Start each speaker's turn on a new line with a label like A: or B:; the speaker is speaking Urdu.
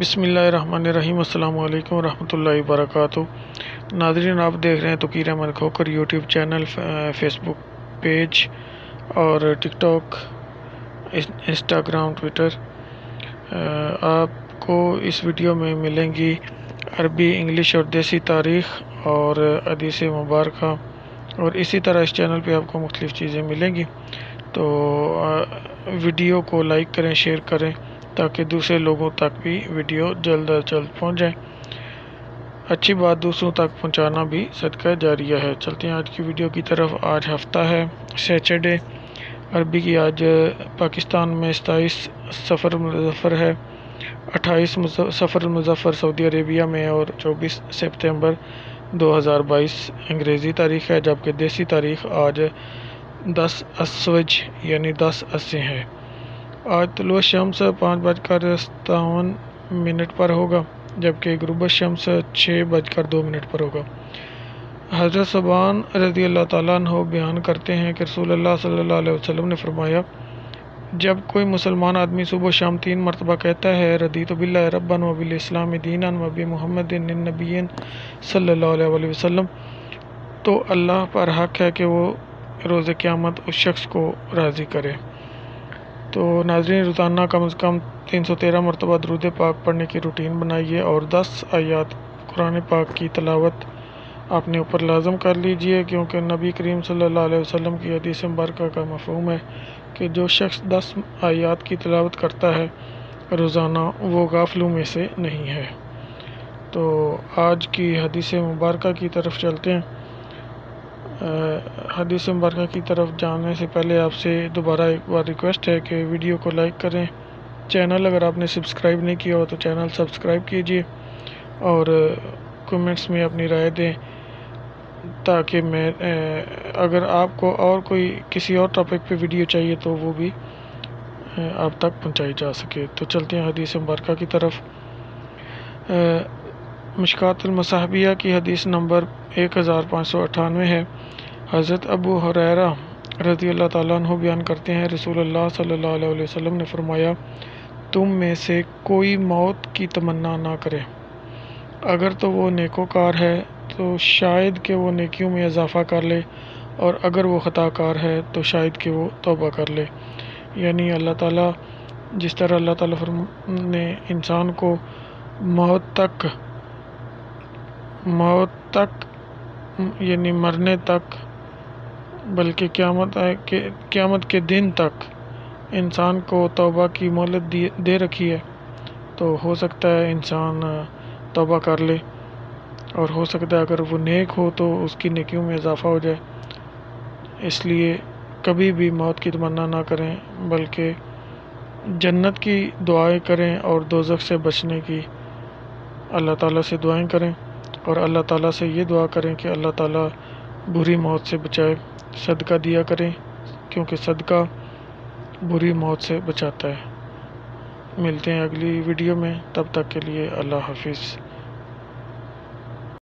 A: بسم اللہ الرحمن الرحیم۔ السلام علیکم ورحمۃ اللہ وبرکاتہ۔ ناظرین، آپ دیکھ رہے ہیں Tauqeer Ahmed Khokhar YouTube channel, Facebook page اور ٹک ٹاک، انسٹاگرام، ٹویٹر۔ آپ کو اس ویڈیو میں ملیں گی عربی، انگلش اور دیسی تاریخ اور حدیث مبارکہ، اور اسی طرح اس چینل پہ آپ کو مختلف چیزیں ملیں گی۔ تو ویڈیو کو لائک کریں، شیئر کریں تاکہ دوسرے لوگوں تک بھی ویڈیو جلد از جلد پہنچ جائیں۔ اچھی بات دوسروں تک پہنچانا بھی صدقہ جاریہ ہے۔ چلتے ہیں آج کی ویڈیو کی طرف۔ آج ہفتہ ہے، سیچرڈے، عربی کی آج پاکستان میں 27 صفر المظفر ہے، 28 صفر المظفر سعودی عربیہ میں، اور 24 سپتمبر 2022 انگریزی تاریخ ہے، جبکہ دیسی تاریخ آج 10 اسوج یعنی 10 ہے۔ آج طلوع شمس 5:57 پر ہوگا، جبکہ غروب شمس 6:02 پر ہوگا۔ حضرت ثوبان رضی اللہ تعالیٰ عنہ بیان کرتے ہیں کہ رسول اللہ صلی اللہ علیہ وسلم نے فرمایا، جب کوئی مسلمان آدمی صبح و شام 3 مرتبہ کہتا ہے رضیت باللہ ربا وبالاسلام دینا وبمحمد النبی صلی اللہ علیہ وسلم، تو اللہ پر حق ہے کہ وہ روز قیامت اس شخص کو راضی کرے۔ تو ناظرین، روزانہ کم از کم 313 مرتبہ درود پاک پڑھنے کی روٹین بنائیے، اور 10 آیات قرآن پاک کی تلاوت اپنے اوپر لازم کر لیجئے، کیونکہ نبی کریم صلی اللہ علیہ وسلم کی حدیث مبارکہ کا مفہوم ہے کہ جو شخص 10 آیات کی تلاوت کرتا ہے روزانہ، وہ غافلوں میں سے نہیں ہے۔ تو آج کی حدیث مبارکہ کی طرف چلتے ہیں۔ حدیث مبارکہ کی طرف جانے سے پہلے آپ سے دوبارہ ایک بار ریکویسٹ ہے کہ ویڈیو کو لائک کریں، چینل اگر آپ نے سبسکرائب نہیں کیا ہو تو چینل سبسکرائب کیجئے، اور کمنٹس میں اپنی رائے دیں تاکہ میں اگر آپ کو اور کوئی کسی اور ٹاپک پہ ویڈیو چاہیے تو وہ بھی آپ تک پہنچائی جا سکے۔ تو چلتے ہیں حدیث مبارکہ کی طرف۔ مشکوٰۃ المصابیح کی حدیث نمبر 1598 ہے۔ حضرت ابو ہریرہ رضی اللہ تعالیٰ عنہ بیان کرتے ہیں، رسول اللہ صلی اللہ علیہ وسلم نے فرمایا، تم میں سے کوئی موت کی تمنا نہ کرے، اگر تو وہ نیکوکار ہے تو شاید کہ وہ نیکیوں میں اضافہ کر لے، اور اگر وہ خطا کار ہے تو شاید کہ وہ توبہ کر لے۔ یعنی اللہ تعالیٰ جس طرح اللہ تعالیٰ نے انسان کو موت تک یعنی مرنے تک، بلکہ قیامت کے دن تک انسان کو توبہ کی مہلت دے رکھی ہے، تو ہو سکتا ہے انسان توبہ کر لے، اور ہو سکتا ہے اگر وہ نیک ہو تو اس کی نیکیوں میں اضافہ ہو جائے۔ اس لیے کبھی بھی موت کی تمنا نہ کریں، بلکہ جنت کی دعائیں کریں اور دوزخ سے بچنے کی اللہ تعالیٰ سے دعائیں کریں، اور اللہ تعالیٰ سے یہ دعا کریں کہ اللہ تعالیٰ بری موت سے بچائے۔ صدقہ دیا کریں، کیونکہ صدقہ بری موت سے بچاتا ہے۔ ملتے ہیں اگلی ویڈیو میں، تب تک کے لیے اللہ حافظ۔